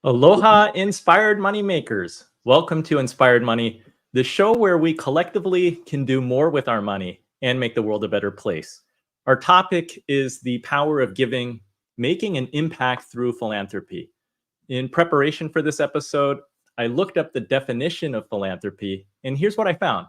Aloha, inspired money makers. Welcome to Inspired Money, the show where we collectively can do more with our money and make the world a better place. Our topic is the power of giving, making an impact through philanthropy. In preparation for this episode, I looked up the definition of philanthropy, and here's what I found.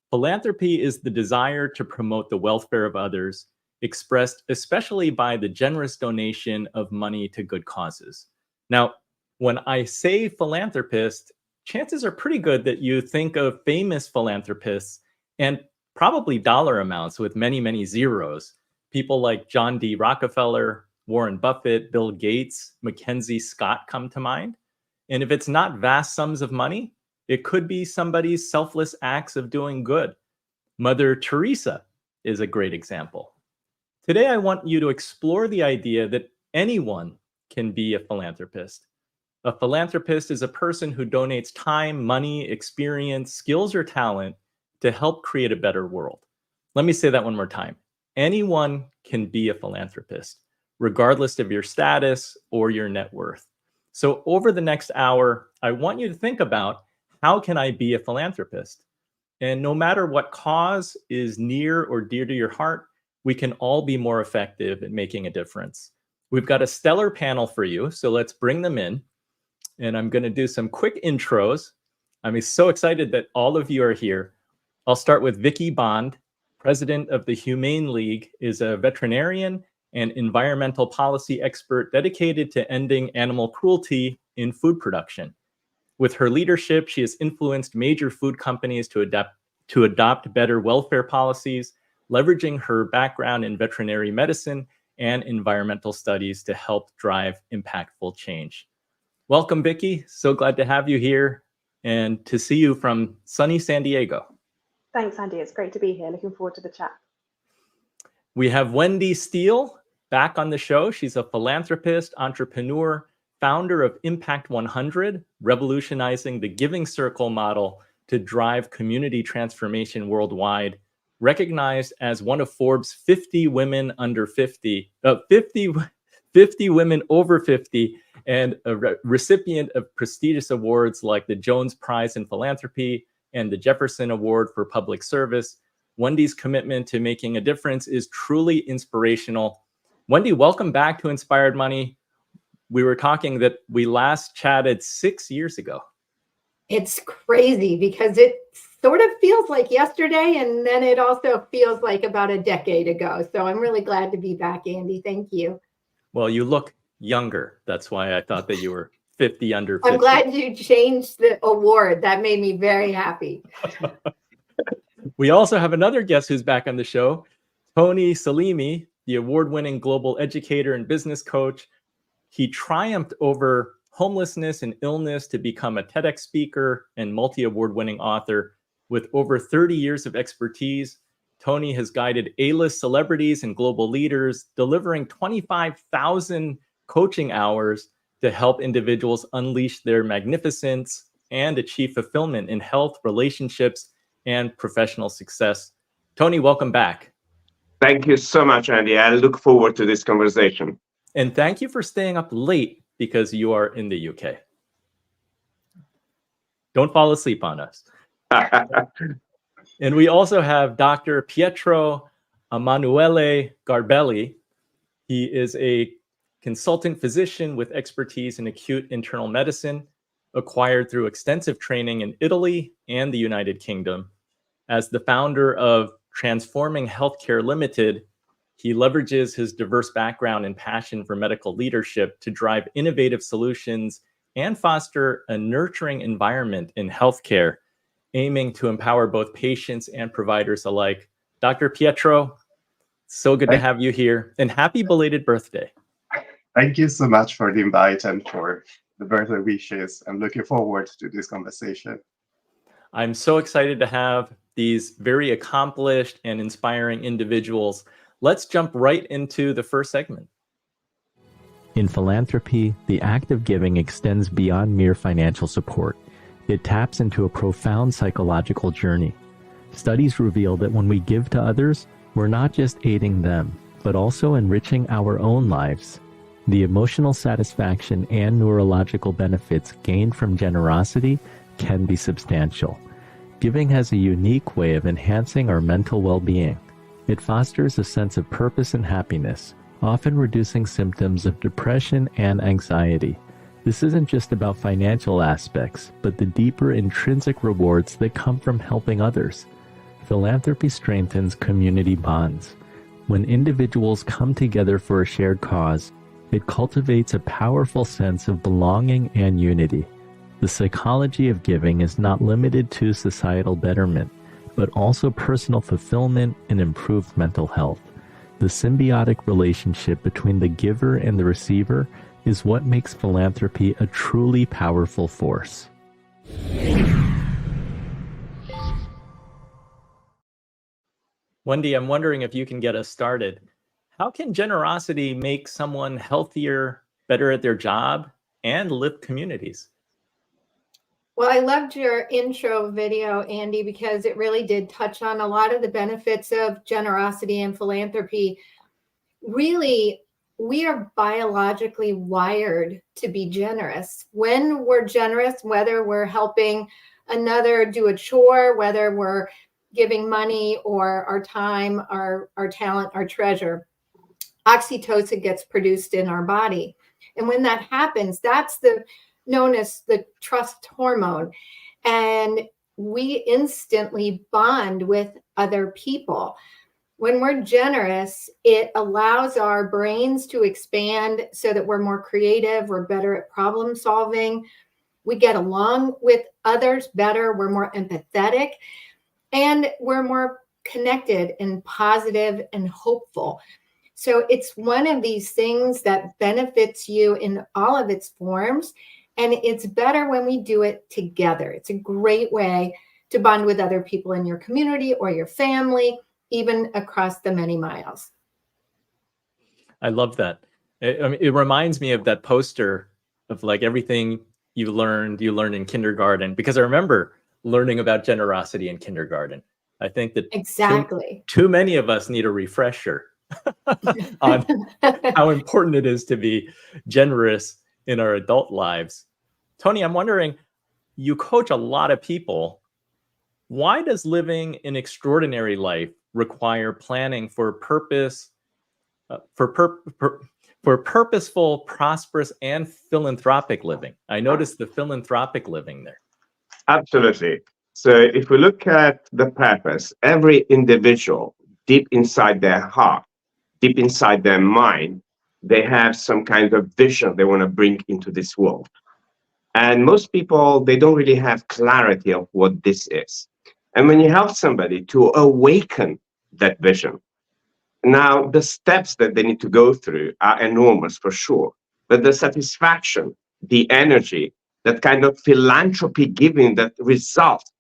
Philanthropy is the desire to promote the welfare of others, expressed especially by the generous donation of money to good causes. Now, when I say philanthropist, chances are pretty good that you think of famous philanthropists and probably dollar amounts with many, many zeros. People like John D. Rockefeller, Warren Buffett, Bill Gates, Mackenzie Scott come to mind. And if it's not vast sums of money, it could be somebody's selfless acts of doing good. Mother Teresa is a great example. Today, I want you to explore the idea that anyone can be a philanthropist. A philanthropist is a person who donates time, money, experience, skills, or talent to help create a better world. Let me say that one more time. Anyone can be a philanthropist, regardless of your status or your net worth. So over the next hour, I want you to think about, how can I be a philanthropist? And no matter what cause is near or dear to your heart, we can all be more effective at making a difference. We've got a stellar panel for you, so let's bring them in. And I'm going to do some quick intros. I'm so excited that all of you are here. I'll start with Vicky Bond, president of the Humane League, is a veterinarian and environmental policy expert dedicated to ending animal cruelty in food production. With her leadership, she has influenced major food companies to adopt better welfare policies, leveraging her background in veterinary medicine and environmental studies to help drive impactful change. Welcome, Vicky. So glad to have you here and to see you from sunny San Diego. Thanks, Andy. It's great to be here. Looking forward to the chat. We have Wendy Steele back on the show. She's a philanthropist, entrepreneur, founder of Impact 100, revolutionizing the giving circle model to drive community transformation worldwide, recognized as one of Forbes 50 women under 50, 50 women over 50, and a recipient of prestigious awards like the Jones Prize in Philanthropy and the Jefferson Award for Public Service. Wendy's commitment to making a difference is truly inspirational. Wendy, welcome back to Inspired Money. We were talking that we last chatted 6 years ago. It's crazy because it sort of feels like yesterday, and then it also feels like about a decade ago. So I'm really glad to be back, Andy. Thank you. Well, you look younger. That's why I thought that you were 50 under 50. I'm glad you changed the award. That made me very happy. We also have another guest who's back on the show, Tony Selimi, the award-winning global educator and business coach. He triumphed over homelessness and illness to become a TEDx speaker and multi-award-winning author. With over 30 years of expertise, Tony has guided A-list celebrities and global leaders, delivering 25,000 coaching hours to help individuals unleash their magnificence and achieve fulfillment in health, relationships, and professional success. Tony, welcome back. Thank you so much, Andy. I look forward to this conversation. And thank you for staying up late because you are in the UK. Don't fall asleep on us. And we also have Dr. Pietro Emanuele Garbelli. He is a consultant physician with expertise in acute internal medicine, acquired through extensive training in Italy and the United Kingdom. As the founder of Transforming Healthcare Limited, he leverages his diverse background and passion for medical leadership to drive innovative solutions and foster a nurturing environment in healthcare, aiming to empower both patients and providers alike. Dr. Pietro, so good to have you here, and happy belated birthday. Thank you so much for the invite and for the birthday wishes. I'm looking forward to this conversation. I'm so excited to have these very accomplished and inspiring individuals. Let's jump right into the first segment. In philanthropy, the act of giving extends beyond mere financial support. It taps into a profound psychological journey. Studies reveal that when we give to others, we're not just aiding them, but also enriching our own lives. The emotional satisfaction and neurological benefits gained from generosity can be substantial. Giving has a unique way of enhancing our mental well-being. It fosters a sense of purpose and happiness, often reducing symptoms of depression and anxiety. This isn't just about financial aspects, but the deeper intrinsic rewards that come from helping others. Philanthropy strengthens community bonds. When individuals come together for a shared cause, it cultivates a powerful sense of belonging and unity. The psychology of giving is not limited to societal betterment, but also personal fulfillment and improved mental health. The symbiotic relationship between the giver and the receiver is what makes philanthropy a truly powerful force. Wendy, I'm wondering if you can get us started. How can generosity make someone healthier, better at their job, and lift communities? Well, I loved your intro video, Andy, because it really did touch on a lot of the benefits of generosity and philanthropy. Really, we are biologically wired to be generous. When we're generous, whether we're helping another do a chore, whether we're giving money or our time, our talent, our treasure, oxytocin gets produced in our body. And when that happens, that's known as the trust hormone. And we instantly bond with other people. When we're generous, it allows our brains to expand so that we're more creative, we're better at problem solving, we get along with others better, we're more empathetic, and we're more connected and positive and hopeful. So it's one of these things that benefits you in all of its forms. And it's better when we do it together. It's a great way to bond with other people in your community or your family, even across the many miles. I love that. It reminds me of that poster of like everything you learned in kindergarten, because I remember learning about generosity in kindergarten. I think that exactly too many of us need a refresher on how important it is to be generous in our adult lives. Tony, I'm wondering, you coach a lot of people. Why does living an extraordinary life require planning for purpose, for purposeful, prosperous, and philanthropic living? I noticed the philanthropic living there. Absolutely. So if we look at the purpose, every individual deep inside their heart, deep inside their mind, they have some kind of vision they want to bring into this world. And most people, they don't really have clarity of what this is. And when you help somebody to awaken that vision, now the steps that they need to go through are enormous for sure. But the satisfaction, the energy, that kind of philanthropy giving that result,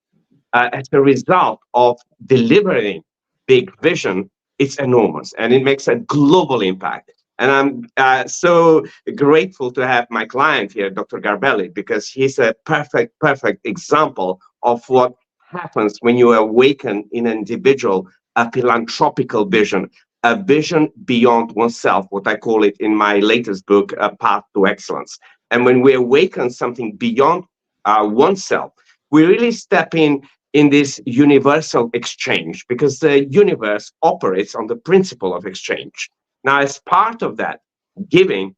as a result of delivering big vision, it's enormous and it makes a global impact. And I'm so grateful to have my client here, Dr. Garbelli, because he's a perfect example of what happens when you awaken in an individual a philanthropical vision, a vision beyond oneself, what I call it in my latest book, A Path to Excellence. And when we awaken something beyond oneself, we really step in this universal exchange, because the universe operates on the principle of exchange. Now, as part of that, giving,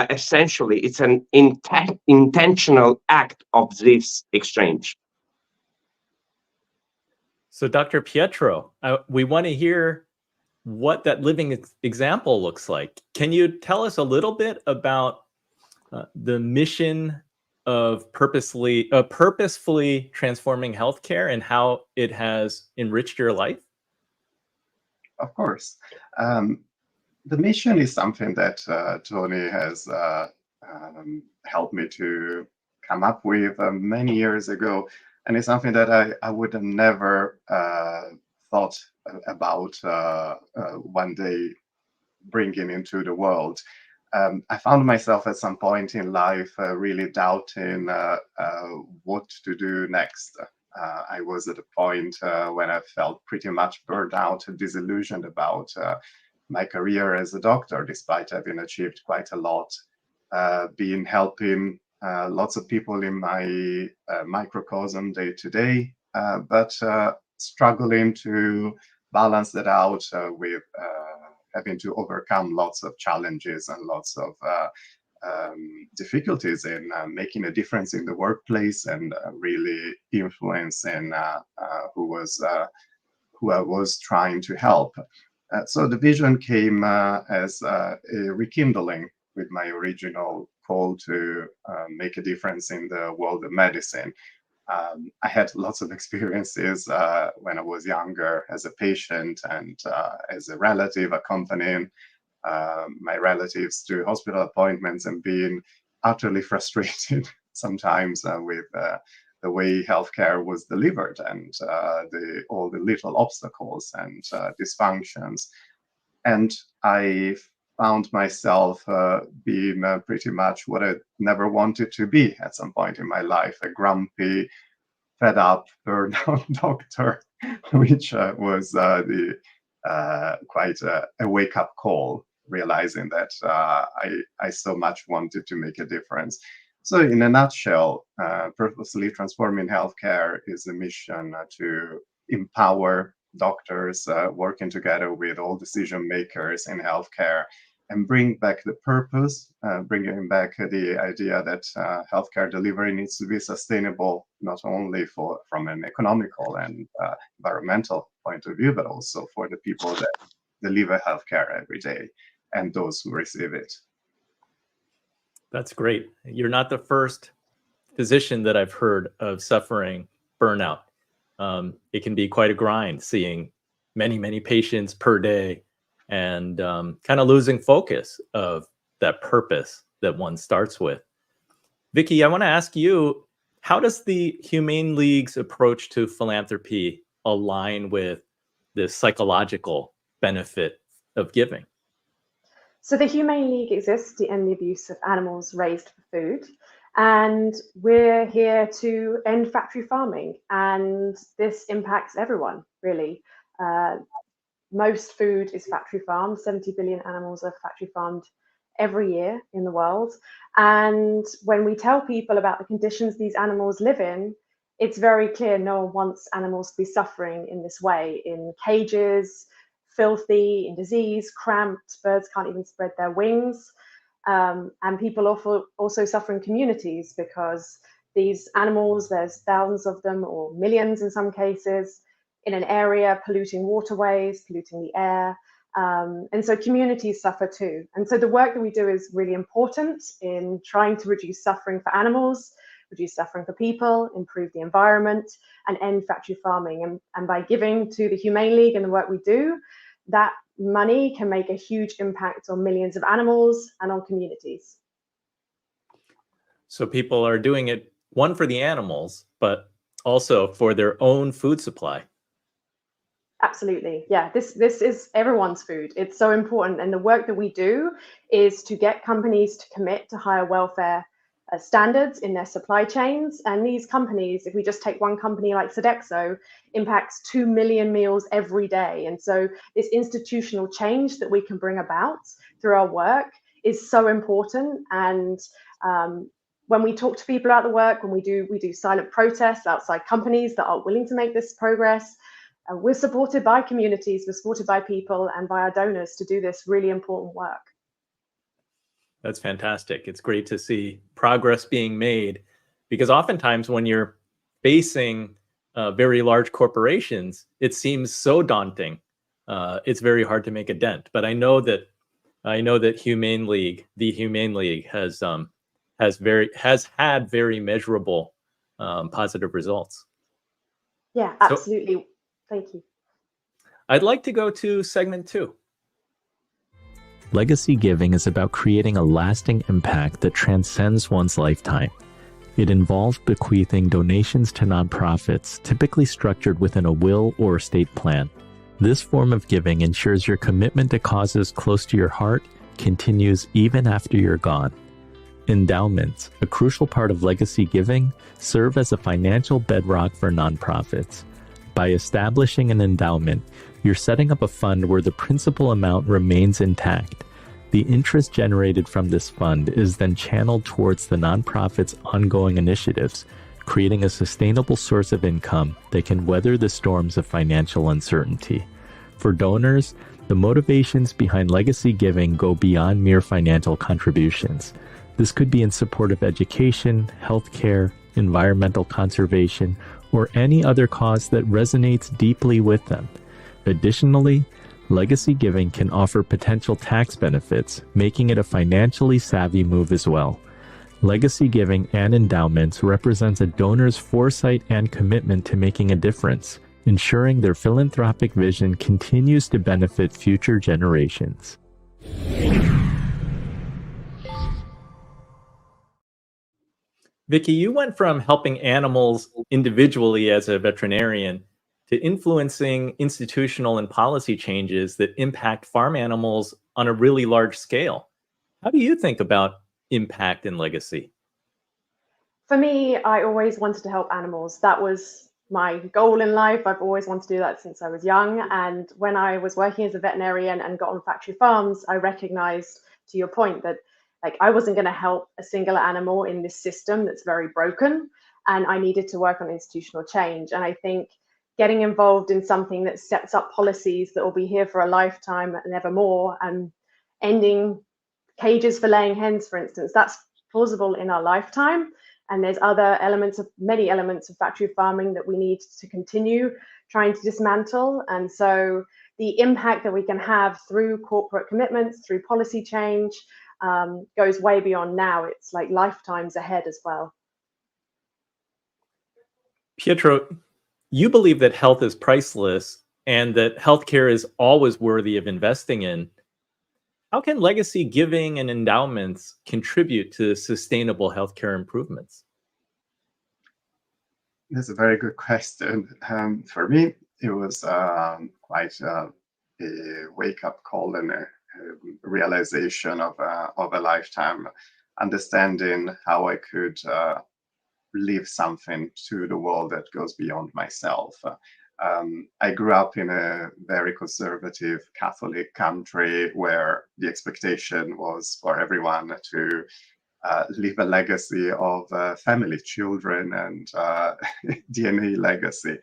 essentially, it's an intentional act of this exchange. So, Dr. Pietro, we want to hear what that living example looks like. Can you tell us a little bit about the mission of purposefully transforming healthcare and how it has enriched your life? Of course. The mission is something that Tony has helped me to come up with many years ago. And it's something that I would have never thought about one day bringing into the world. I found myself at some point in life really doubting what to do next. I was at a point when I felt pretty much burned out and disillusioned about my career as a doctor, despite having achieved quite a lot been helping lots of people in my microcosm day to day, but struggling to balance that out with having to overcome lots of challenges and lots of difficulties in making a difference in the workplace and really influencing who I was trying to help. So the vision came as a rekindling with my original call to make a difference in the world of medicine. I had lots of experiences when I was younger as a patient and as a relative accompanying my relatives to hospital appointments and being utterly frustrated sometimes with the way healthcare was delivered and all the little obstacles and dysfunctions. And I found myself being pretty much what I never wanted to be at some point in my life, a grumpy, fed up, burned out doctor, which was quite a wake-up call, realizing that I so much wanted to make a difference. So in a nutshell, Purposefully Transforming Healthcare is a mission to empower doctors working together with all decision makers in healthcare and bring back the purpose, bringing back the idea that healthcare delivery needs to be sustainable, not only from an economical and environmental point of view, but also for the people that deliver healthcare every day and those who receive it. That's great. You're not the first physician that I've heard of suffering burnout. It can be quite a grind seeing many, many patients per day and kind of losing focus of that purpose that one starts with. Vicky, I want to ask you, how does the Humane League's approach to philanthropy align with the psychological benefit of giving? So the Humane League exists to end the abuse of animals raised for food. And we're here to end factory farming. And this impacts everyone, really. Most food is factory farmed. 70 billion animals are factory farmed every year in the world. And when we tell people about the conditions these animals live in, it's very clear no one wants animals to be suffering in this way, in cages, filthy, in disease, cramped, birds can't even spread their wings. And people also suffer in communities because these animals, there's thousands of them or millions in some cases, in an area polluting waterways, polluting the air. And so communities suffer too. And so the work that we do is really important in trying to reduce suffering for animals, reduce suffering for people, improve the environment, and end factory farming. And by giving to the Humane League and the work we do, that money can make a huge impact on millions of animals and on communities. So people are doing it, one, for the animals, but also for their own food supply. Absolutely. Yeah, this is everyone's food. It's so important. And the work that we do is to get companies to commit to higher welfare standards in their supply chains. And these companies, if we just take one company like Sodexo, impacts 2 million meals every day. And so this institutional change that we can bring about through our work is so important. And when we talk to people about the work, when we do silent protests outside companies that are willing to make this progress, we're supported by communities, we're supported by people and by our donors to do this really important work. That's fantastic. It's great to see progress being made, because oftentimes when you're facing very large corporations, it seems so daunting. It's very hard to make a dent. But I know that the Humane League has had very measurable positive results. Yeah, absolutely. So, thank you. I'd like to go to segment 2. Legacy giving is about creating a lasting impact that transcends one's lifetime. It involves bequeathing donations to nonprofits, typically structured within a will or estate plan. This form of giving ensures your commitment to causes close to your heart continues even after you're gone. Endowments, a crucial part of legacy giving, serve as a financial bedrock for nonprofits. By establishing an endowment, you're setting up a fund where the principal amount remains intact. The interest generated from this fund is then channeled towards the nonprofit's ongoing initiatives, creating a sustainable source of income that can weather the storms of financial uncertainty. For donors, the motivations behind legacy giving go beyond mere financial contributions. This could be in support of education, healthcare, environmental conservation, or any other cause that resonates deeply with them. Additionally, legacy giving can offer potential tax benefits, making it a financially savvy move as well. Legacy giving and endowments represents a donor's foresight and commitment to making a difference, ensuring their philanthropic vision continues to benefit future generations. Vicky, you went from helping animals individually as a veterinarian to influencing institutional and policy changes that impact farm animals on a really large scale. How do you think about impact and legacy? For me, I always wanted to help animals. That was my goal in life. I've always wanted to do that since I was young. And when I was working as a veterinarian and got on factory farms, I recognized, to your point, that I wasn't going to help a single animal in this system that's very broken, and I needed to work on institutional change. And I think getting involved in something that sets up policies that will be here for a lifetime and never more, and ending cages for laying hens, for instance, that's plausible in our lifetime. And there's many elements of factory farming that we need to continue trying to dismantle. And so the impact that we can have through corporate commitments, through policy change, goes way beyond now. It's like lifetimes ahead as well. Pietro, you believe that health is priceless and that healthcare is always worthy of investing in. How can legacy giving and endowments contribute to sustainable healthcare improvements? That's a very good question. For me, it was quite a wake-up call and a realization of a lifetime, understanding how I could leave something to the world that goes beyond myself. I grew up in a very conservative Catholic country where the expectation was for everyone to leave a legacy of family, children, and DNA legacy.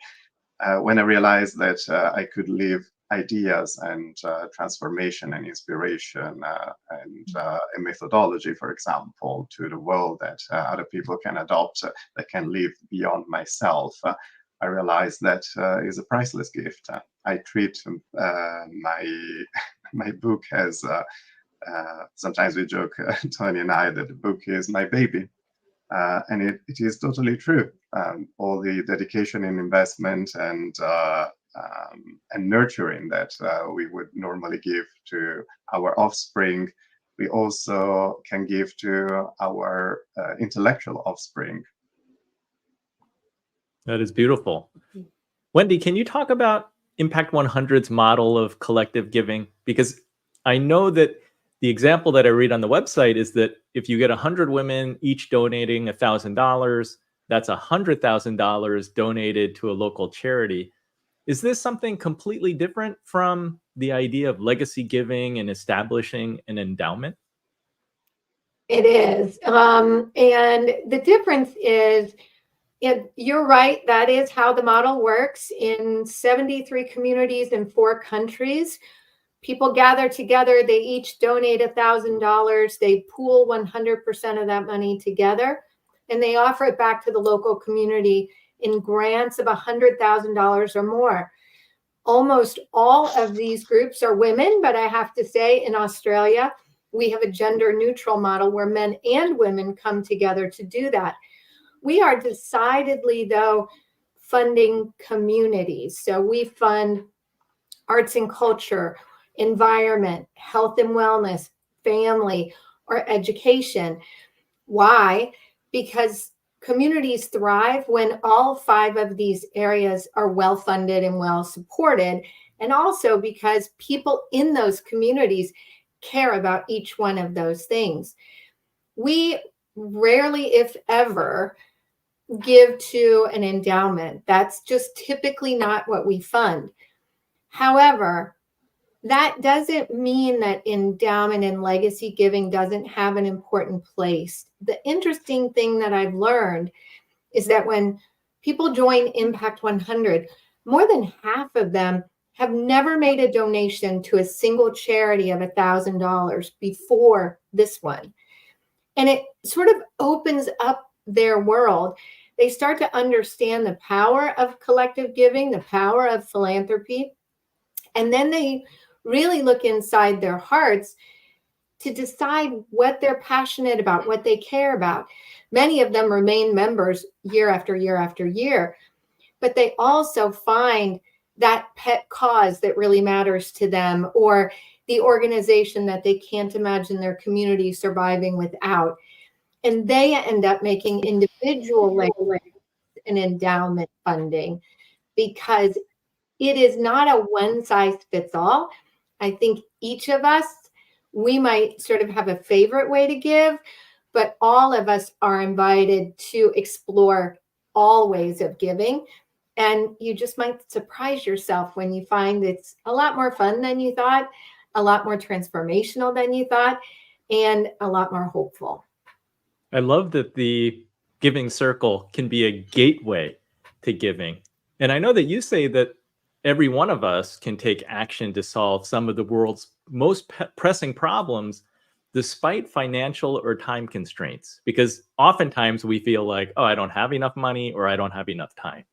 When I realized that I could leave ideas and transformation and inspiration and a methodology, for example, to the world that other people can adopt, that can live beyond myself, I realized that is a priceless gift. I treat my book as sometimes we joke, Tony and I, that the book is my baby. And it is totally true. All the dedication and investment and nurturing that we would normally give to our offspring, we also can give to our intellectual offspring. That is beautiful. Wendy, can you talk about Impact 100's model of collective giving? Because I know that the example that I read on the website is that if you get 100 women each donating $1,000, that's $100,000 donated to a local charity. Is this something completely different from the idea of legacy giving and establishing an endowment? It is. And the difference is, you're right, that is how the model works. In 73 communities in 4 countries, people gather together, they each donate $1,000, they pool 100% of that money together, and they offer it back to the local community in grants of $100,000 or more. Almost all of these groups are women, but I have to say in Australia, we have a gender neutral model where men and women come together to do that. We are decidedly, though, funding communities. So we fund arts and culture, environment, health and wellness, family, or education. Why? Because communities thrive when all 5 of these areas are well funded and well supported, and also because people in those communities care about each one of those things. We rarely, if ever, give to an endowment. That's just typically not what we fund. However, that doesn't mean that endowment and legacy giving doesn't have an important place. The interesting thing that I've learned is that when people join Impact 100, more than half of them have never made a donation to a single charity of $1,000 before this one. And it sort of opens up their world. They start to understand the power of collective giving, the power of philanthropy, and then they really look inside their hearts to decide what they're passionate about, what they care about. Many of them remain members year after year after year, but they also find that pet cause that really matters to them, or the organization that they can't imagine their community surviving without. And they end up making individual legacy and endowment funding, because it is not a one size fits all. I think each of us, we might sort of have a favorite way to give, but all of us are invited to explore all ways of giving. And you just might surprise yourself when you find it's a lot more fun than you thought, a lot more transformational than you thought, and a lot more hopeful. I love that the giving circle can be a gateway to giving. And I know that you say that every one of us can take action to solve some of the world's most pressing problems, despite financial or time constraints, because oftentimes we feel like, oh, I don't have enough money or I don't have enough time.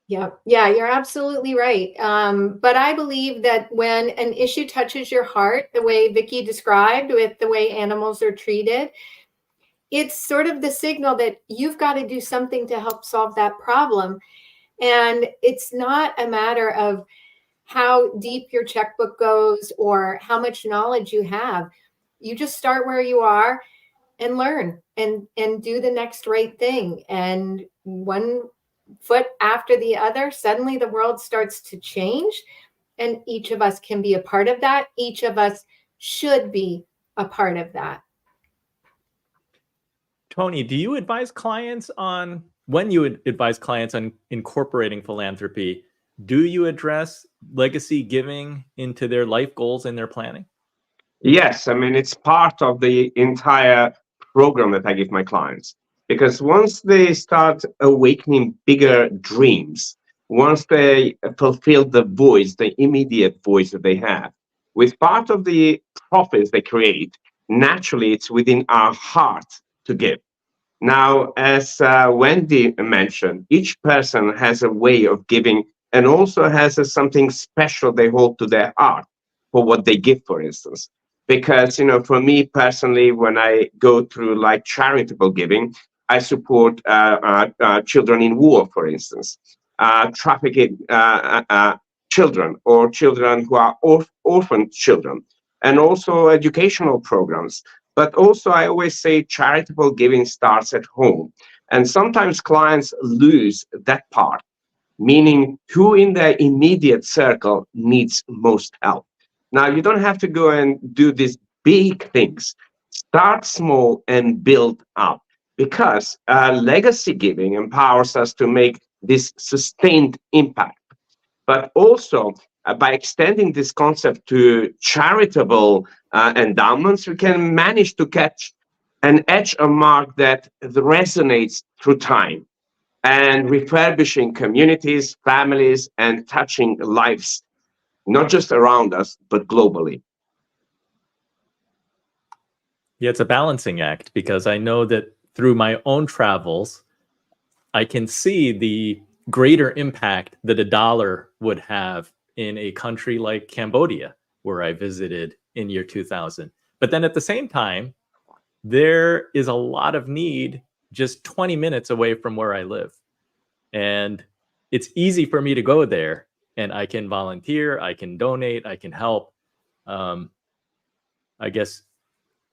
Yeah, you're absolutely right. But I believe that when an issue touches your heart, the way Vicky described with the way animals are treated, it's sort of the signal that you've got to do something to help solve that problem. And it's not a matter of how deep your checkbook goes or how much knowledge you have. You just start where you are and learn and do the next right thing. And one foot after the other, suddenly the world starts to change, and each of us can be a part of that. Each of us should be a part of that. Tony, do you advise clients on, when you advise clients on incorporating philanthropy, do you address legacy giving into their life goals and their planning? Yes, I mean, it's part of the entire program that I give my clients. Because once they start awakening bigger dreams, once they fulfill the voice, the immediate voice that they have, with part of the profits they create, naturally it's within our heart to give. Now, as Wendy mentioned, each person has a way of giving and also has something special they hold to their heart for what they give, for instance. Because, for me personally, when I go through like charitable giving, I support children in war, for instance, trafficking children, or children who are orphan children, and also educational programs. But also, I always say charitable giving starts at home. And sometimes clients lose that part, meaning who in their immediate circle needs most help. Now, you don't have to go and do these big things. Start small and build up, because legacy giving empowers us to make this sustained impact. But also, by extending this concept to charitable endowments, we can manage to catch and etch a mark that resonates through time, and refurbishing communities, families, and touching lives, not just around us, but globally. Yeah, it's a balancing act, because I know that through my own travels, I can see the greater impact that $1 would have in a country like Cambodia, where I visited in year 2000. But then at the same time, there is a lot of need just 20 minutes away from where I live. And it's easy for me to go there, and I can volunteer, I can donate, I can help. I guess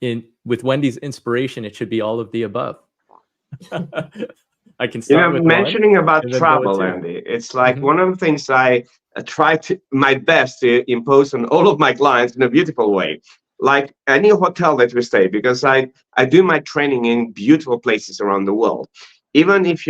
with Wendy's inspiration, it should be all of the above. I can start with mentioning about travel, Andy. It's like one of the things I try to my best to impose on all of my clients in a beautiful way. Like any hotel that we stay, because I do my training in beautiful places around the world. Even if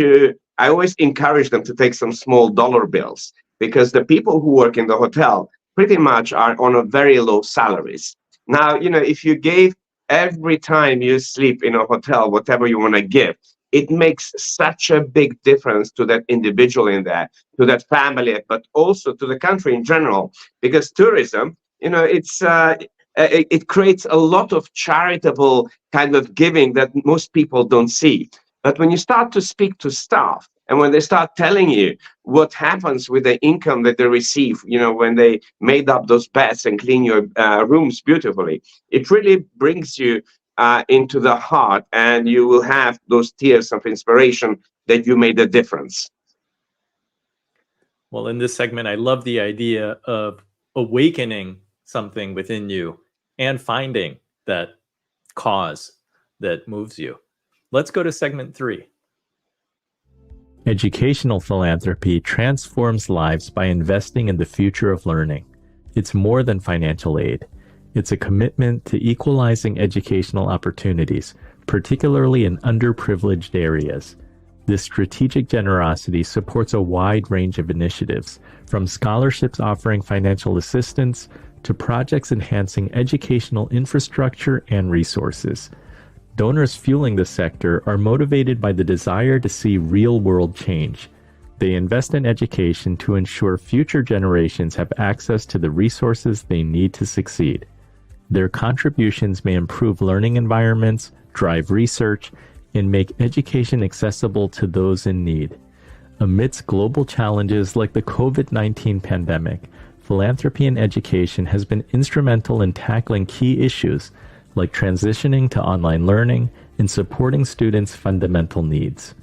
I always encourage them to take some small dollar bills, because the people who work in the hotel, pretty much are on a very low salaries. Now, if you gave every time you sleep in a hotel, whatever you want to give, it makes such a big difference to that individual in there, to that family, but also to the country in general, because tourism, it creates a lot of charitable kind of giving that most people don't see. But when you start to speak to staff, and when they start telling you what happens with the income that they receive, when they made up those beds and clean your rooms beautifully, it really brings you into the heart, and you will have those tears of inspiration that you made a difference. Well, in this segment, I love the idea of awakening something within you and finding that cause that moves you. Let's go to segment 3. Educational philanthropy transforms lives by investing in the future of learning. It's more than financial aid. It's a commitment to equalizing educational opportunities, particularly in underprivileged areas. This strategic generosity supports a wide range of initiatives, from scholarships offering financial assistance to projects enhancing educational infrastructure and resources. Donors fueling the sector are motivated by the desire to see real-world change. They invest in education to ensure future generations have access to the resources they need to succeed. Their contributions may improve learning environments, drive research, and make education accessible to those in need. Amidst global challenges like the COVID-19 pandemic, philanthropy in education has been instrumental in tackling key issues like transitioning to online learning and supporting students' fundamental needs.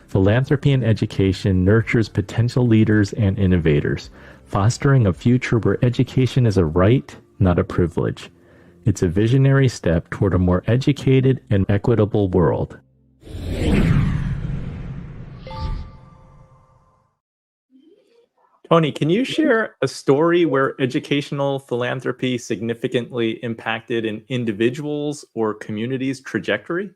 Philanthropy in education nurtures potential leaders and innovators, fostering a future where education is a right, not a privilege. It's a visionary step toward a more educated and equitable world. Tony, can you share a story where educational philanthropy significantly impacted an individual's or community's trajectory?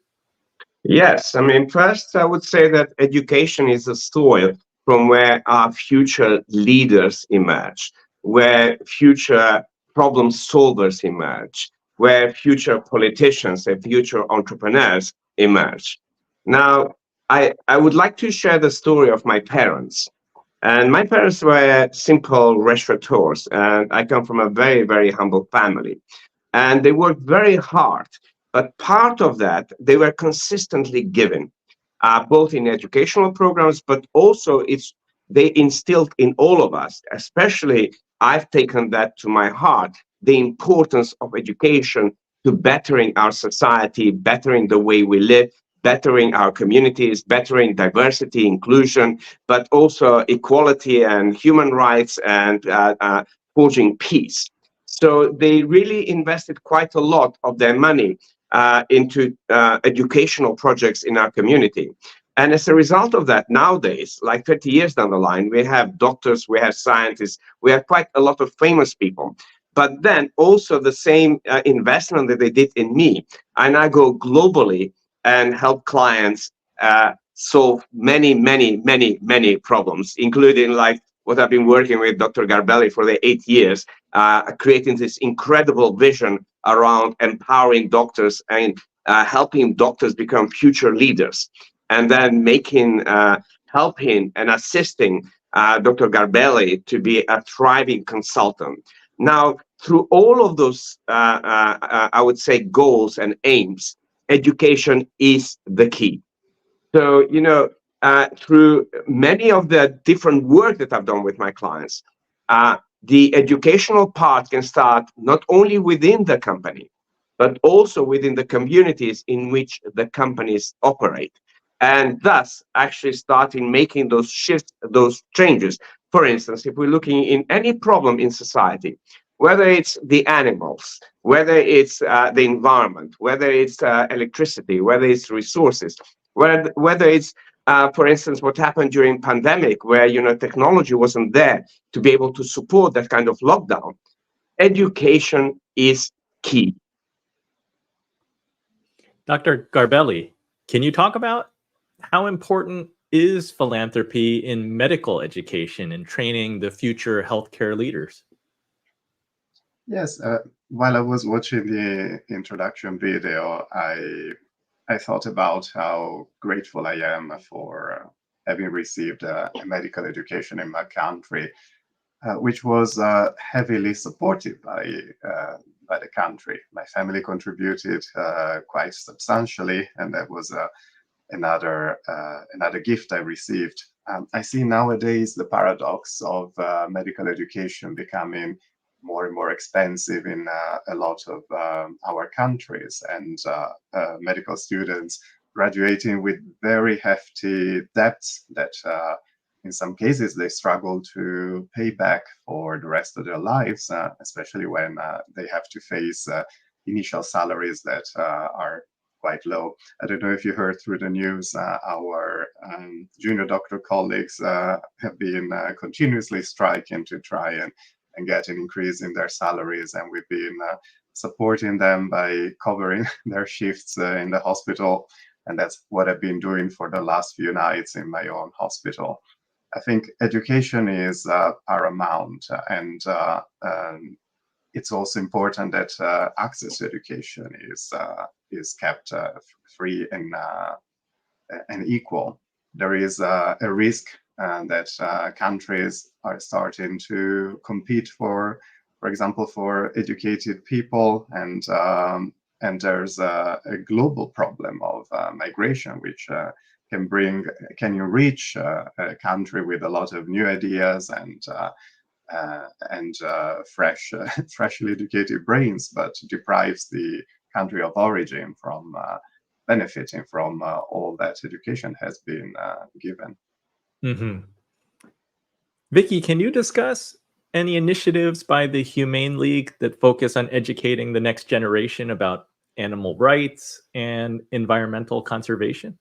Yes, first I would say that education is the soil from where our future leaders emerge, where future problem solvers emerge, where future politicians and future entrepreneurs emerge. Now, I would like to share the story of my parents. And my parents were simple restaurateurs, and I come from a very, very humble family. And they worked very hard, but part of that, they were consistently given, both in educational programs, but also they instilled in all of us, especially I've taken that to my heart, the importance of education to bettering our society, bettering the way we live, bettering our communities, bettering diversity, inclusion, but also equality and human rights and forging peace. So they really invested quite a lot of their money into educational projects in our community. And as a result of that, nowadays, like 30 years down the line, we have doctors, we have scientists, we have quite a lot of famous people. But then also the same investment that they did in me, I now go globally and help clients solve many, many, many, many problems, including like what I've been working with Dr. Garbelli for the 8 years, creating this incredible vision around empowering doctors and helping doctors become future leaders, and then helping and assisting Dr. Garbelli to be a thriving consultant. Now, through all of those, I would say, goals and aims, education is the key. So, through many of the different work that I've done with my clients, the educational part can start not only within the company, but also within the communities in which the companies operate. And thus actually starting making those shifts, those changes. For instance, if we're looking in any problem in society, whether it's the animals, whether it's the environment, whether it's electricity, whether it's resources, whether it's, for instance, what happened during pandemic, where technology wasn't there to be able to support that kind of lockdown, education is key. Dr. Garbelli, can you talk about how important is philanthropy in medical education and training the future healthcare leaders? Yes, while I was watching the introduction video, I thought about how grateful I am for having received a medical education in my country, which was heavily supported by the country. My family contributed quite substantially, and that was another gift I received. I see nowadays the paradox of medical education becoming more and more expensive in a lot of our countries, and medical students graduating with very hefty debts that in some cases they struggle to pay back for the rest of their lives, especially when they have to face initial salaries that are quite low. I don't know if you heard through the news, our junior doctor colleagues have been continuously striking to try and get an increase in their salaries, and we've been supporting them by covering their shifts in the hospital, and that's what I've been doing for the last few nights in my own hospital. I think education is paramount, and it's also important that access to education is kept free and equal. There is a risk that countries are starting to compete for example, for educated people, and there's a global problem of migration, which can enrich a country with a lot of new ideas and freshly educated brains, but deprives the country of origin from benefiting from all that education has been given. Mm-hmm. Vicky, can you discuss any initiatives by the Humane League that focus on educating the next generation about animal rights and environmental conservation?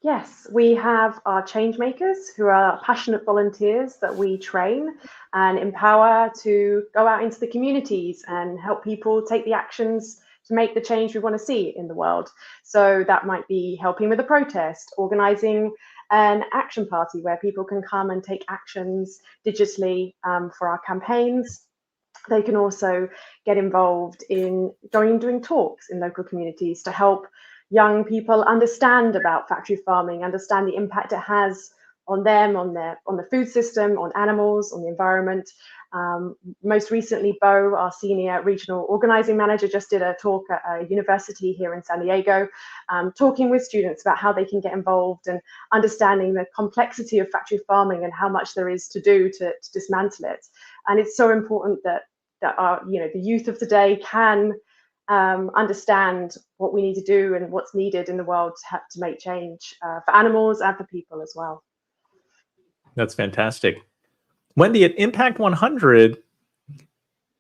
Yes, we have our changemakers, who are passionate volunteers that we train and empower to go out into the communities and help people take the actions to make the change we want to see in the world. So that might be helping with a protest, organizing an action party where people can come and take actions digitally for our campaigns. They can also get involved in going and doing talks in local communities to help young people understand about factory farming, understand the impact it has on them, on the food system, on animals, on the environment. Most recently, Bo, our senior regional organizing manager, just did a talk at a university here in San Diego, talking with students about how they can get involved and understanding the complexity of factory farming and how much there is to do to dismantle it. And it's so important that our, the youth of today can understand what we need to do and what's needed in the world to make change for animals and for people as well. That's fantastic. Wendy, at Impact 100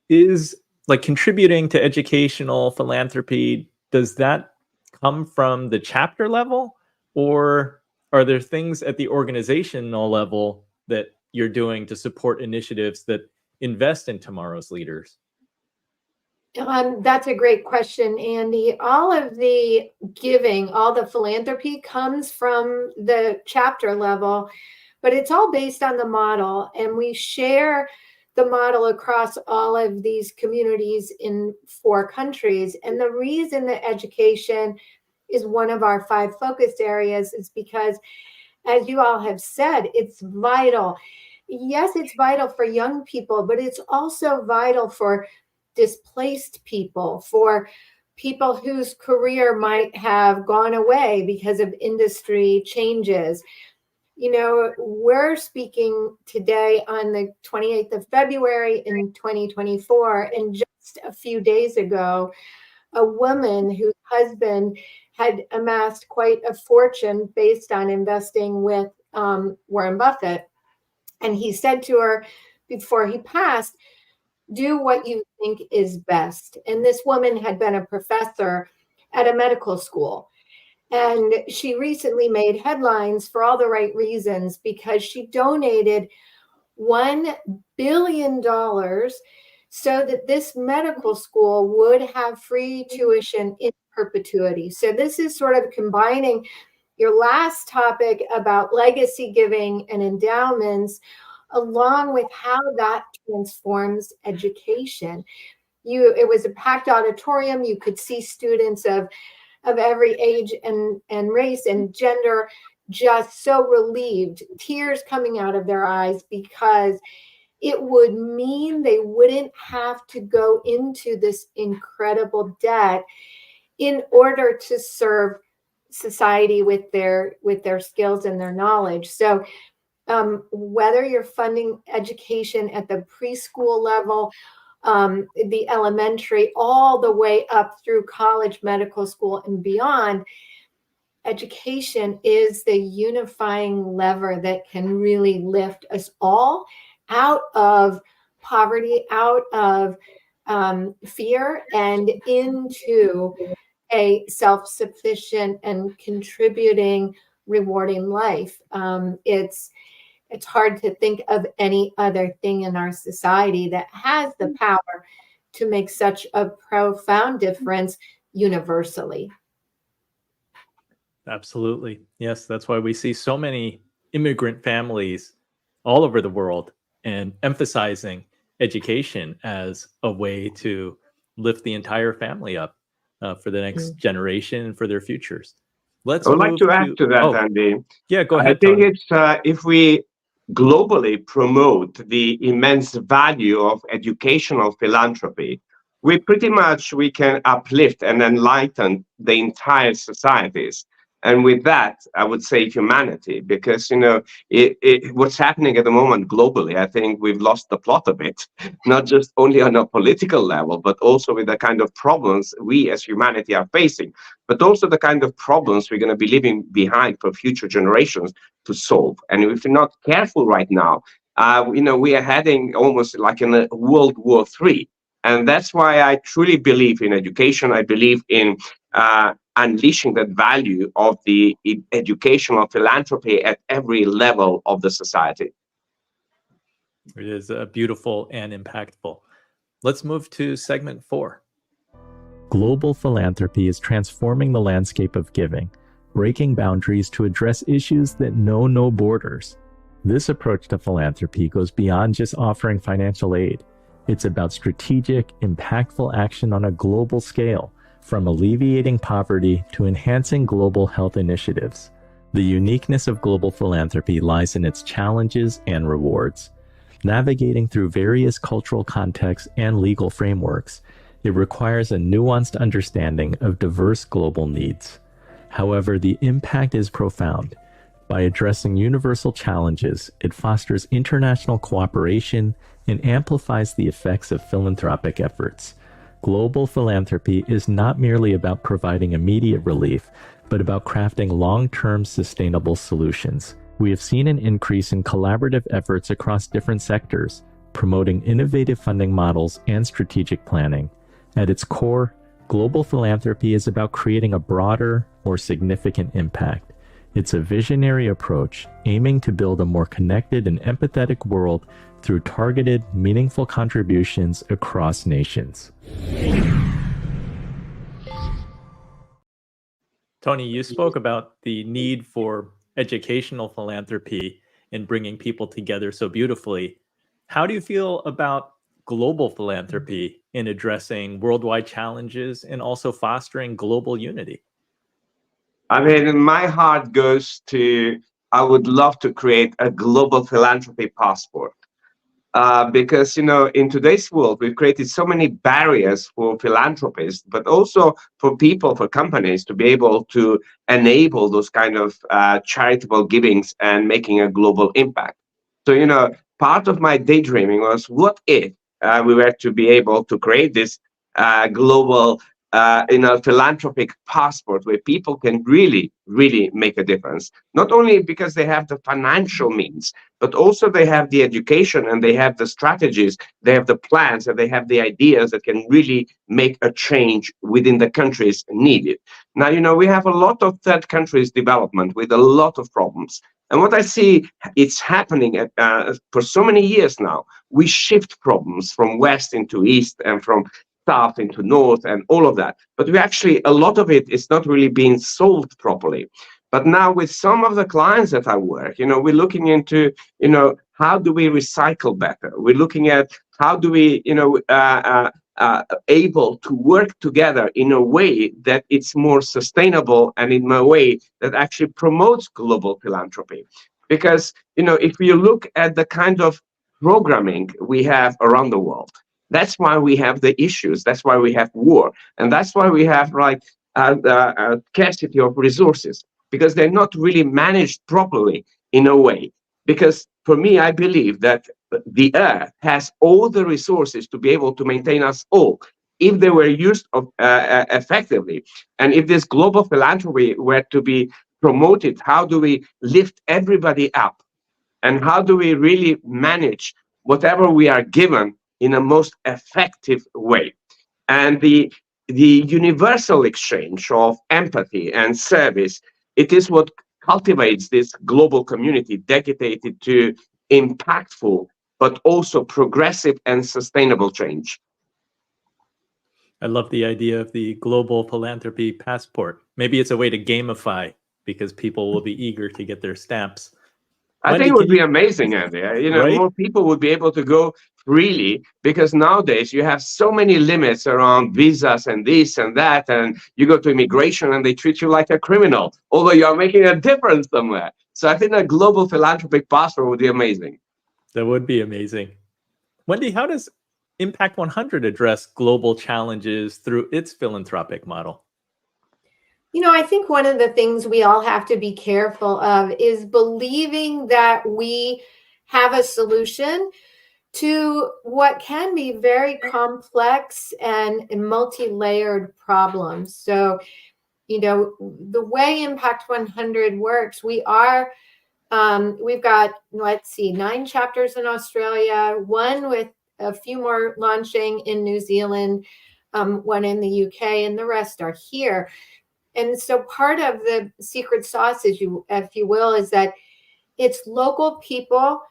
is like contributing to educational philanthropy. Does that come from the chapter level, or are there things at the organizational level that you're doing to support initiatives that invest in tomorrow's leaders? That's a great question, Andy. All of the giving, all the philanthropy comes from the chapter level, but it's all based on the model, and we share the model across all of these communities in 4 countries. And the reason that education is one of our 5 focused areas is because, as you all have said, it's vital. Yes, it's vital for young people, but it's also vital for displaced people, for people whose career might have gone away because of industry changes. We're speaking today on the 28th of February in 2024, and just a few days ago, a woman whose husband had amassed quite a fortune based on investing with Warren Buffett. And he said to her before he passed, "Do what you think is best." And this woman had been a professor at a medical school. And she recently made headlines for all the right reasons, because she donated $1 billion so that this medical school would have free tuition in perpetuity. So this is sort of combining your last topic about legacy giving and endowments, along with how that transforms education. it was a packed auditorium. You could see students of every age and race and gender, just so relieved, tears coming out of their eyes, because it would mean they wouldn't have to go into this incredible debt in order to serve society with their skills and their knowledge. So whether you're funding education at the preschool level, the elementary, all the way up through college, medical school, and beyond, education is the unifying lever that can really lift us all out of poverty, out of fear, and into a self-sufficient and contributing, rewarding life. It's hard to think of any other thing in our society that has the power to make such a profound difference universally. Absolutely. Yes, that's why we see so many immigrant families all over the world and emphasizing education as a way to lift the entire family up for the next generation and for their futures. I would like to add to that, Andy. Yeah, go ahead. I think Tony. it's if we globally promote the immense value of educational philanthropy, we can uplift and enlighten the entire societies. And with that, I would say humanity, because, what's happening at the moment globally, I think we've lost the plot a bit, not just only on a political level, but also with the kind of problems we as humanity are facing, but also the kind of problems we're going to be leaving behind for future generations to solve. And if we're not careful right now, we are heading almost like in a World War III. And that's why I truly believe in education. I believe in unleashing that value of the educational philanthropy at every level of the society. It is beautiful and impactful. Let's move to segment 4. Global philanthropy is transforming the landscape of giving, breaking boundaries to address issues that know no borders. This approach to philanthropy goes beyond just offering financial aid. It's about strategic, impactful action on a global scale, from alleviating poverty to enhancing global health initiatives. The uniqueness of global philanthropy lies in its challenges and rewards. Navigating through various cultural contexts and legal frameworks, it requires a nuanced understanding of diverse global needs. However, the impact is profound. By addressing universal challenges, it fosters international cooperation and amplifies the effects of philanthropic efforts. Global philanthropy is not merely about providing immediate relief, but about crafting long-term sustainable solutions. We have seen an increase in collaborative efforts across different sectors, promoting innovative funding models and strategic planning. At its core, global philanthropy is about creating a broader, more significant impact. It's a visionary approach aiming to build a more connected and empathetic world through targeted, meaningful contributions across nations. Tony, you spoke about the need for educational philanthropy and bringing people together so beautifully. How do you feel about global philanthropy in addressing worldwide challenges and also fostering global unity? I mean, my heart goes to, I would love to create a global philanthropy passport. Because, in today's world, we've created so many barriers for philanthropists, but also for people, for companies to be able to enable those kind of charitable givings and making a global impact. So, part of my daydreaming was, what if we were to be able to create this global philanthropic passport where people can really, really make a difference. Not only because they have the financial means, but also they have the education and they have the strategies, they have the plans and they have the ideas that can really make a change within the countries needed. Now, we have a lot of third countries development with a lot of problems. And what I see, it's happening for so many years now. We shift problems from west into east and from south into north and all of that. But a lot of it is not really being solved properly. But now with some of the clients that I work, we're looking into, how do we recycle better? We're looking at how do we, able to work together in a way that it's more sustainable and in a way that actually promotes global philanthropy. Because, if you look at the kind of programming we have around the world, that's why we have the issues, that's why we have war, and that's why we have scarcity of resources, because they're not really managed properly in a way. Because for me, I believe that the earth has all the resources to be able to maintain us all if they were used effectively. And if this global philanthropy were to be promoted, how do we lift everybody up? And how do we really manage whatever we are given in a most effective way? And the universal exchange of empathy and service, it is what cultivates this global community dedicated to impactful, but also progressive and sustainable change. I love the idea of the global philanthropy passport. Maybe it's a way to gamify, because people will be eager to get their stamps. I Wendy, think it would can be you- amazing, Andy. Right? More people would be able to go freely, because nowadays you have so many limits around visas and this and that, and you go to immigration and they treat you like a criminal, although you are making a difference somewhere. So I think a global philanthropic passport would be amazing. That would be amazing. Wendy, how does Impact 100 address global challenges through its philanthropic model? I think one of the things we all have to be careful of is believing that we have a solution to what can be very complex and multi-layered problems. So, the way Impact 100 works, we've got, 9 chapters in Australia, one with a few more launching in New Zealand, one in the UK, and the rest are here. And so part of the secret sauce, if you will, is that it's local people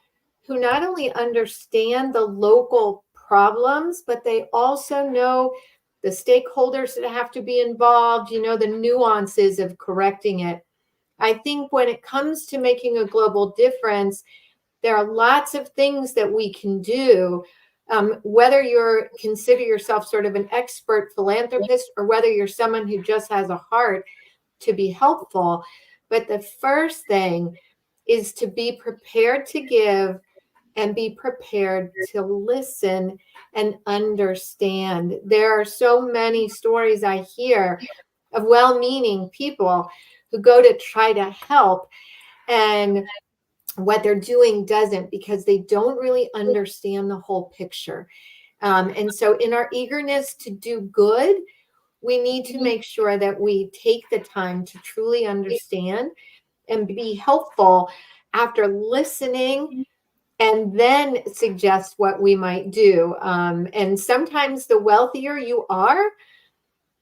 who not only understand the local problems, but they also know the stakeholders that have to be involved, the nuances of correcting it. I think when it comes to making a global difference, there are lots of things that we can do. Whether you consider yourself sort of an expert philanthropist or whether you're someone who just has a heart to be helpful. But the first thing is to be prepared to give and be prepared to listen and understand. There are so many stories I hear of well-meaning people who go to try to help, and what they're doing doesn't, because they don't really understand the whole picture. And so in our eagerness to do good, we need to make sure that we take the time to truly understand and be helpful after listening, and then suggest what we might do. And sometimes the wealthier you are,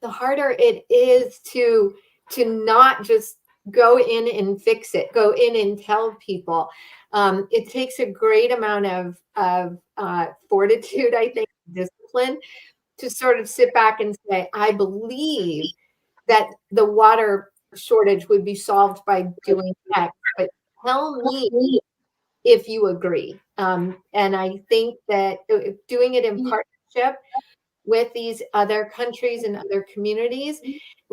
the harder it is to not just go in and fix it, go in and tell people. It takes a great amount of fortitude, I think, discipline, to sort of sit back and say, I believe that the water shortage would be solved by doing X, but tell me if you agree. And I think that doing it in partnership with these other countries and other communities,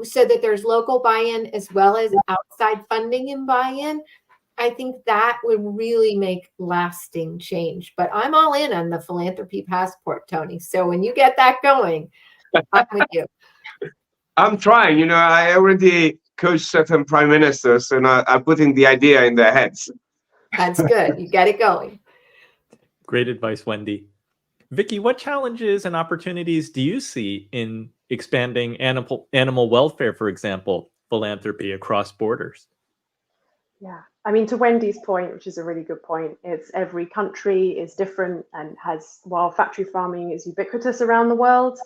so that there's local buy-in as well as outside funding and buy-in, I think that would really make lasting change. But I'm all in on the philanthropy passport, Tony. So when you get that going, I'm with you. I'm trying. I already coached certain prime ministers, and I'm putting the idea in their heads. That's good. You get it going. Great advice, Wendy. Vicky, what challenges and opportunities do you see in expanding animal welfare, for example, philanthropy across borders? Yeah, to Wendy's point, which is a really good point, it's every country is different and while factory farming is ubiquitous around the world,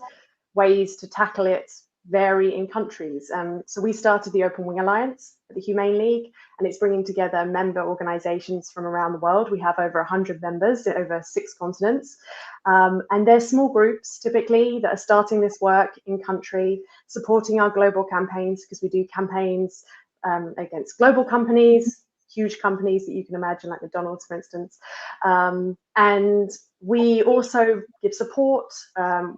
ways to tackle it vary in countries. So we started the Open Wing Alliance at the Humane League, and it's bringing together member organizations from around the world. We have over 100 members in over 6 continents. And they're small groups typically that are starting this work in country, supporting our global campaigns, because we do campaigns against global companies, huge companies that you can imagine, like McDonald's, for instance. And We also give support.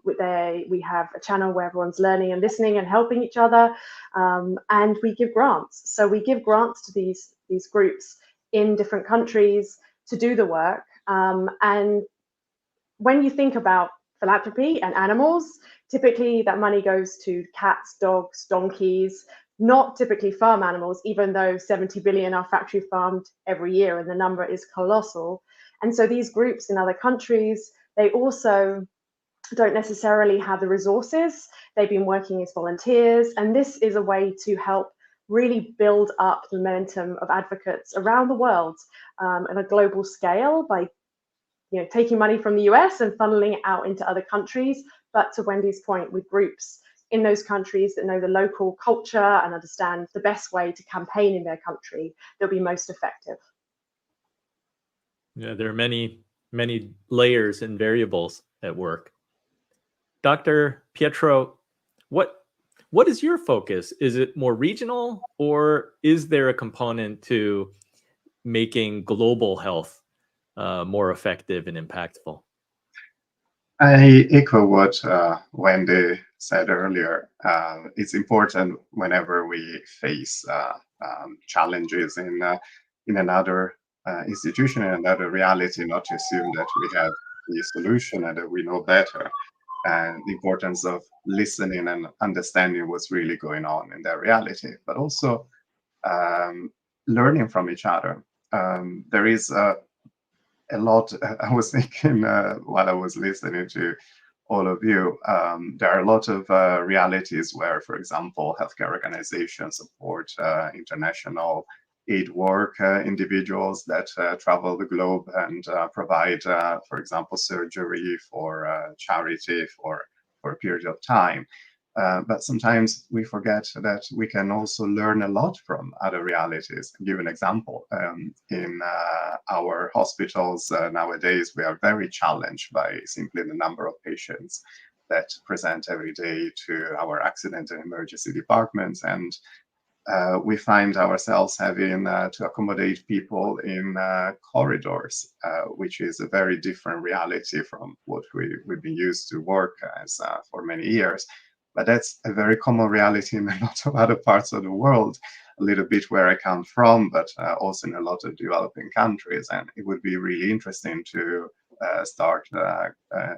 We have a channel where everyone's learning and listening and helping each other, and we give grants. So we give grants to these groups in different countries to do the work. And when you think about philanthropy and animals, typically that money goes to cats, dogs, donkeys, not typically farm animals, even though 70 billion are factory farmed every year, and the number is colossal. And so these groups in other countries, they also don't necessarily have the resources. They've been working as volunteers, and this is a way to help really build up the momentum of advocates around the world on a global scale by taking money from the US and funneling it out into other countries. But to Wendy's point, with groups in those countries that know the local culture and understand the best way to campaign in their country, they'll be most effective. Yeah, there are many layers and variables at work. Dr. Pietro, what is your focus? Is it more regional, or is there a component to making global health more effective and impactful? I echo what Wendy said earlier. It's important whenever we face challenges in another institution and another reality, not to assume that we have the solution and that we know better. And the importance of listening and understanding what's really going on in their reality, but also learning from each other. There is a lot. I was thinking while I was listening to all of you, there are a lot of realities where, for example, healthcare organizations support international aid work, individuals that travel the globe and provide, for example, surgery for charity for a period of time. But sometimes we forget that we can also learn a lot from other realities. I'll give an example. In our hospitals nowadays, we are very challenged by simply the number of patients that present every day to our accident and emergency departments. And we find ourselves having to accommodate people in corridors, which is a very different reality from what we've been used to work as for many years. But that's a very common reality in a lot of other parts of the world, a little bit where I come from, but also in a lot of developing countries. And it would be really interesting to start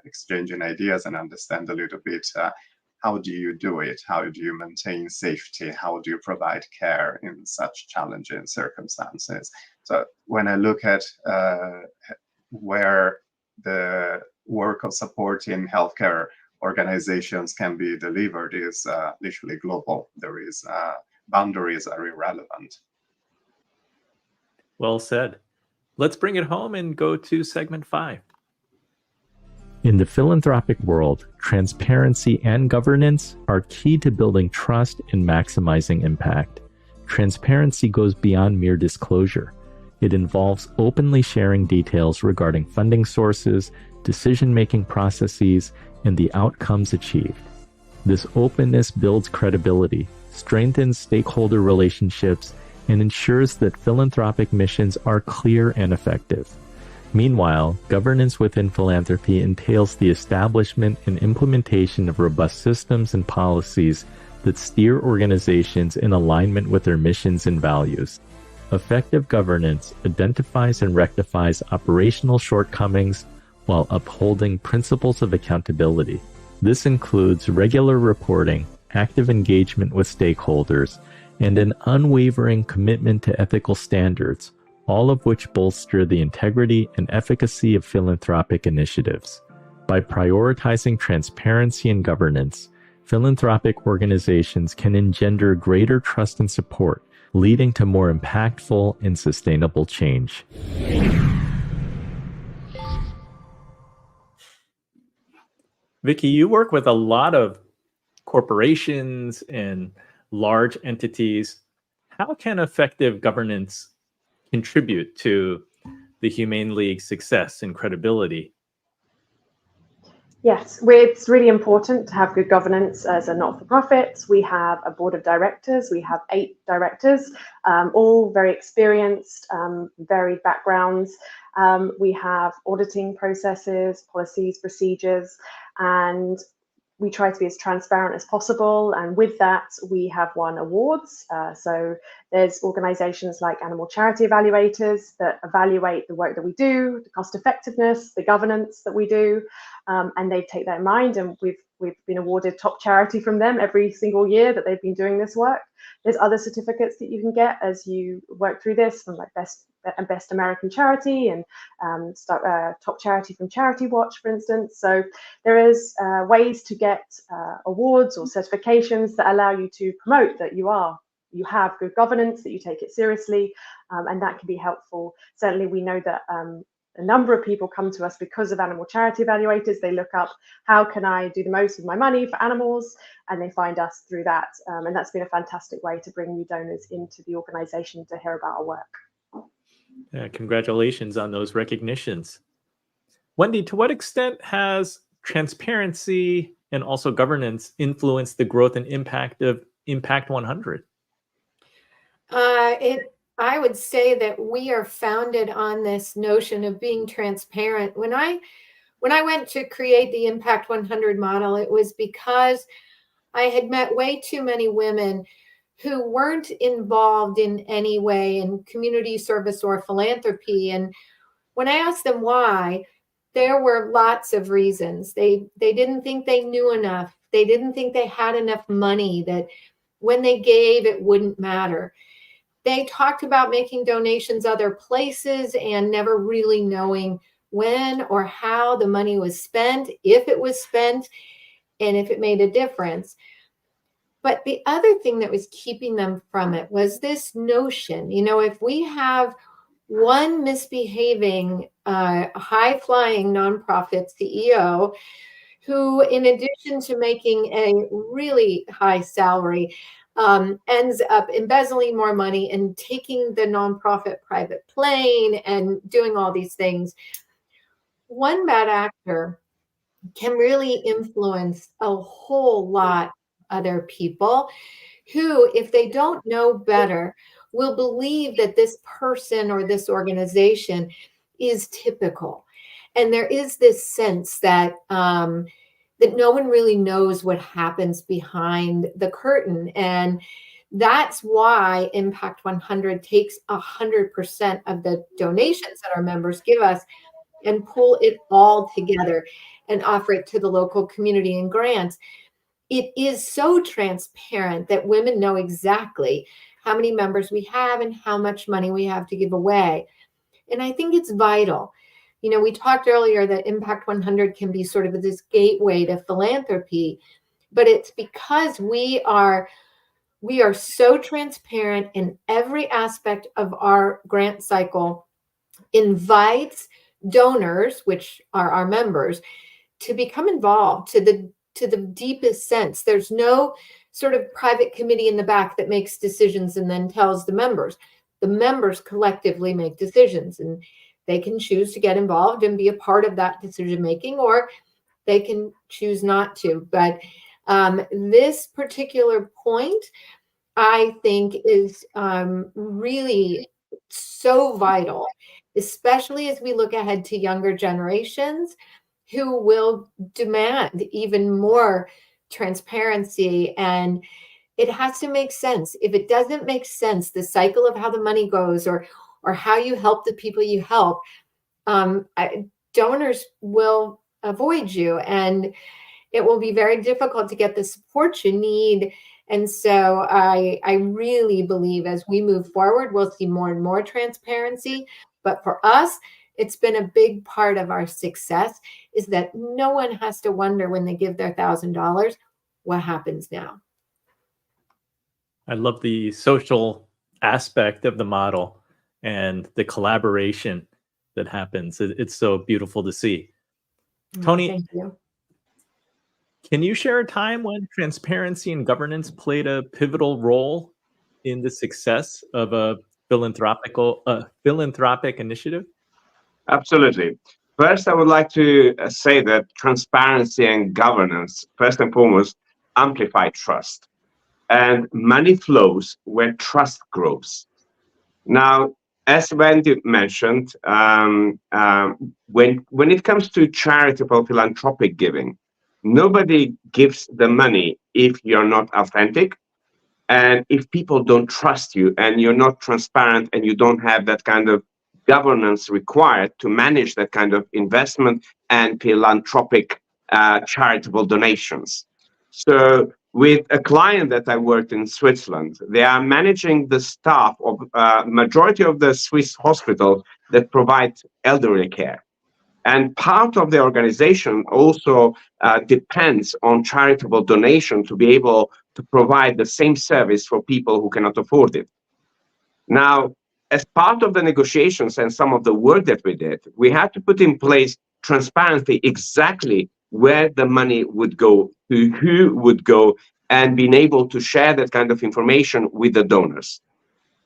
exchanging ideas and understand a little bit how do you do it? How do you maintain safety? How do you provide care in such challenging circumstances? So when I look at where the work of supporting healthcare organizations can be delivered is literally global. There is boundaries are irrelevant. Well said. Let's bring it home and go to segment 5. In the philanthropic world, transparency and governance are key to building trust and maximizing impact. Transparency goes beyond mere disclosure. It involves openly sharing details regarding funding sources, decision-making processes, and the outcomes achieved. This openness builds credibility, strengthens stakeholder relationships, and ensures that philanthropic missions are clear and effective. Meanwhile, governance within philanthropy entails the establishment and implementation of robust systems and policies that steer organizations in alignment with their missions and values. Effective governance identifies and rectifies operational shortcomings while upholding principles of accountability. This includes regular reporting, active engagement with stakeholders, and an unwavering commitment to ethical standards, all of which bolster the integrity and efficacy of philanthropic initiatives. By prioritizing transparency and governance, philanthropic organizations can engender greater trust and support, leading to more impactful and sustainable change. Vicky, you work with a lot of corporations and large entities. How can effective governance contribute to the Humane League's success and credibility? Yes, it's really important to have good governance as a not-for-profit. We have a board of directors. We have 8 directors, all very experienced, varied backgrounds. We have auditing processes, policies, procedures, and we try to be as transparent as possible. And with that, we have won awards. So there's organizations like Animal Charity Evaluators that evaluate the work that we do, the cost effectiveness, the governance that we do, and they take that in mind. And we've been awarded top charity from them every single year that they've been doing this work. There's other certificates that you can get as you work through this, from like Best American Charity and top charity from Charity Watch, for instance. So there is ways to get awards or certifications that allow you to promote that you have good governance, that you take it seriously, and that can be helpful. Certainly, we know that a number of people come to us because of Animal Charity Evaluators. They look up, how can I do the most with my money for animals? And they find us through that. And that's been a fantastic way to bring new donors into the organization to hear about our work. Yeah, congratulations on those recognitions. Wendy, to what extent has transparency and also governance influenced the growth and impact of Impact 100? I would say that we are founded on this notion of being transparent. When I went to create the Impact 100 model, it was because I had met way too many women who weren't involved in any way in community service or philanthropy. And when I asked them why, there were lots of reasons. They didn't think they knew enough. They didn't think they had enough money, that when they gave, it wouldn't matter. They talked about making donations other places and never really knowing when or how the money was spent, if it was spent, and if it made a difference. But the other thing that was keeping them from it was this notion, if we have one misbehaving, high-flying nonprofit CEO who, in addition to making a really high salary, ends up embezzling more money and taking the nonprofit private plane and doing all these things, one bad actor can really influence a whole lot of other people who, if they don't know better, will believe that this person or this organization is typical. And there is this sense that that no one really knows what happens behind the curtain. And that's why Impact 100 takes 100% of the donations that our members give us and pull it all together and offer it to the local community in grants. It is so transparent that women know exactly how many members we have and how much money we have to give away. And I think it's vital. We talked earlier that Impact 100 can be sort of this gateway to philanthropy, but it's because we are so transparent in every aspect of our grant cycle, invites donors, which are our members, to become involved to the deepest sense. There's no sort of private committee in the back that makes decisions and then tells the members. The members collectively make decisions, and they can choose to get involved and be a part of that decision making, or they can choose not to. But this particular point, I think, is really so vital, especially as we look ahead to younger generations who will demand even more transparency. And it has to make sense. If it doesn't make sense, the cycle of how the money goes or how you help the people you help, donors will avoid you, and it will be very difficult to get the support you need. And so I really believe as we move forward, we'll see more and more transparency. But for us, it's been a big part of our success, is that no one has to wonder when they give their $1,000, what happens now. I love the social aspect of the model and the collaboration that happens. It's so beautiful to see. Tony, Thank you. Can you share a time when transparency and governance played a pivotal role in the success of a philanthropic initiative? Absolutely. First, I would like to say that transparency and governance, first and foremost, amplify trust. And money flows where trust grows. Now, as Wendy mentioned, when it comes to charitable philanthropic giving, nobody gives the money if you're not authentic, and if people don't trust you, and you're not transparent, and you don't have that kind of governance required to manage that kind of investment and philanthropic charitable donations. So with a client that I worked in Switzerland, they are managing the staff of majority of the Swiss hospitals that provide elderly care. And part of the organization also depends on charitable donation to be able to provide the same service for people who cannot afford it. Now, as part of the negotiations and some of the work that we did, we had to put in place transparency exactly where the money would go, to who would go, and being able to share that kind of information with the donors.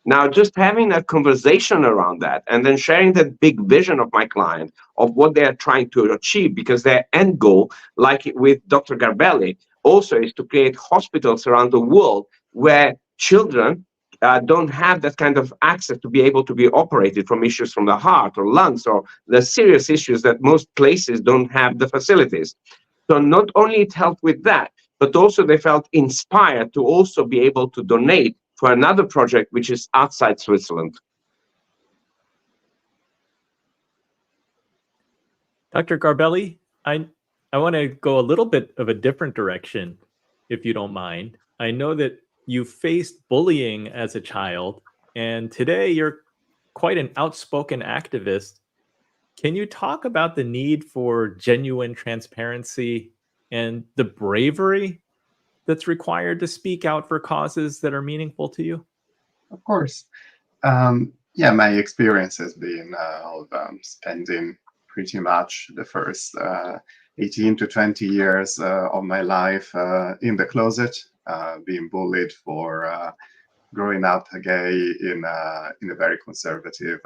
Now, just having a conversation around that and then sharing that big vision of my client of what they are trying to achieve, because their end goal, like with Dr. Garbelli, also is to create hospitals around the world where children don't have that kind of access to be able to be operated from issues from the heart or lungs or the serious issues that most places don't have the facilities. So not only it helped with that, but also they felt inspired to also be able to donate for another project which is outside Switzerland. Dr. Garbelli, I want to go a little bit of a different direction, if you don't mind. I know that you faced bullying as a child, and today you're quite an outspoken activist. Can you talk about the need for genuine transparency and the bravery that's required to speak out for causes that are meaningful to you? Of course. Yeah, my experience has been of spending pretty much the first 18 to 20 years of my life in the closet, being bullied for growing up gay in a very conservative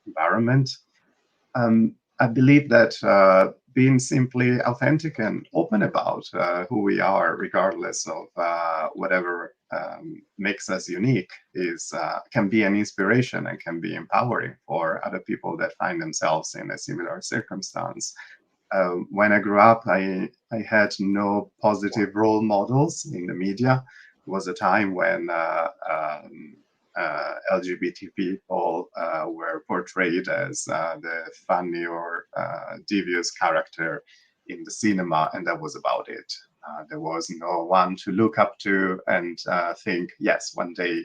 environment. I believe that being simply authentic and open about who we are, regardless of whatever makes us unique, can be an inspiration and can be empowering for other people that find themselves in a similar circumstance. When I grew up, I had no positive role models in the media. It was a time when LGBT people were portrayed as the funny or devious character in the cinema, and that was about it. There was no one to look up to and think, yes, one day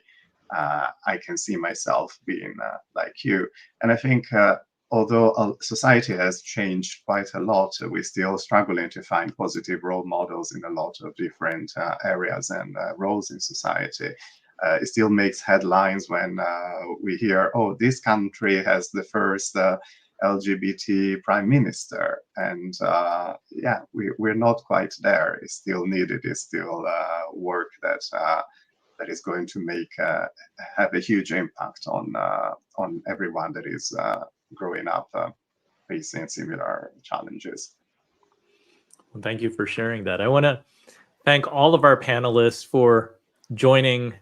I can see myself being like you. And I think although society has changed quite a lot, we're still struggling to find positive role models in a lot of different areas and roles in society. It still makes headlines when we hear, oh, this country has the first LGBT prime minister. And yeah, we're not quite there. It's still needed. It's still work that is going to have a huge impact on everyone that is growing up facing similar challenges. Well, thank you for sharing that. I want to thank all of our panelists for joining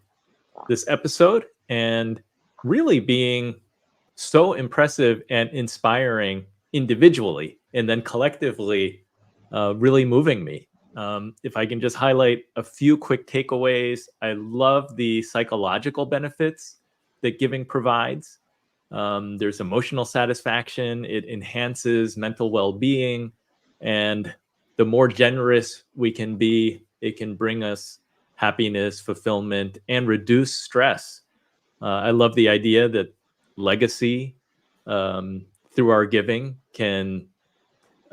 this episode and really being so impressive and inspiring individually, and then collectively really moving me. If I can just highlight a few quick takeaways, I love the psychological benefits that giving provides. There's emotional satisfaction, it enhances mental well-being, and the more generous we can be, it can bring us happiness, fulfillment, and reduce stress. I love the idea that legacy through our giving can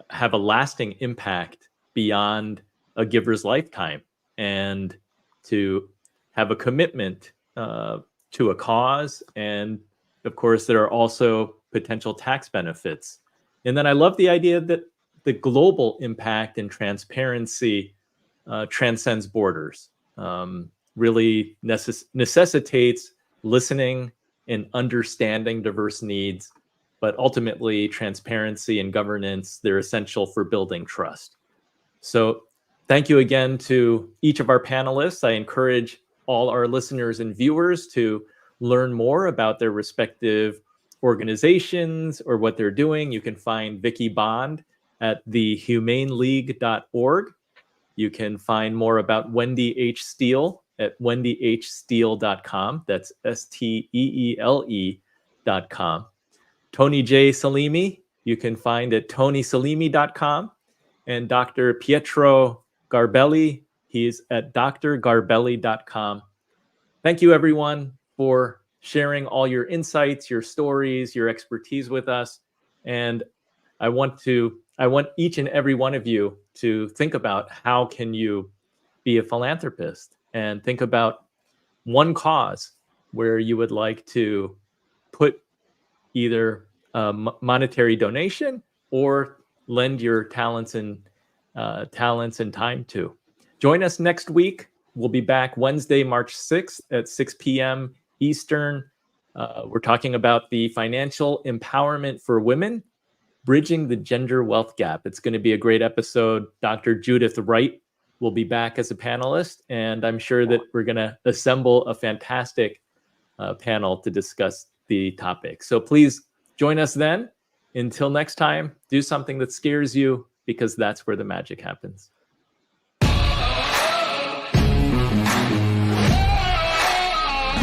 have a lasting impact beyond a giver's lifetime, and to have a commitment to a cause. And of course, there are also potential tax benefits. And then I love the idea that the global impact and transparency transcends borders, really necessitates listening and understanding diverse needs, but ultimately transparency and governance, they're essential for building trust. So thank you again to each of our panelists. I encourage all our listeners and viewers to learn more about their respective organizations or what they're doing. You can find Vicky Bond at thehumaneleague.org. You can find more about Wendy H. Steele at wendyhsteele.com. That's STEELE.com. Tony J. Selimi, you can find at tonyselimi.com. And Dr. Pietro Garbelli, he's at drgarbelli.com. Thank you, everyone, for sharing all your insights, your stories, your expertise with us. And I want each and every one of you to think about how can you be a philanthropist, and think about one cause where you would like to put either a monetary donation or lend your talents and time to. Join us next week. We'll be back Wednesday, March 6th at 6 p.m. Eastern. We're talking about the financial empowerment for women, bridging the gender wealth gap. It's going to be a great episode. Dr. Judith Wright will be back as a panelist, and I'm sure that we're going to assemble a fantastic panel to discuss the topic. So please join us then. Until next time, do something that scares you, because that's where the magic happens.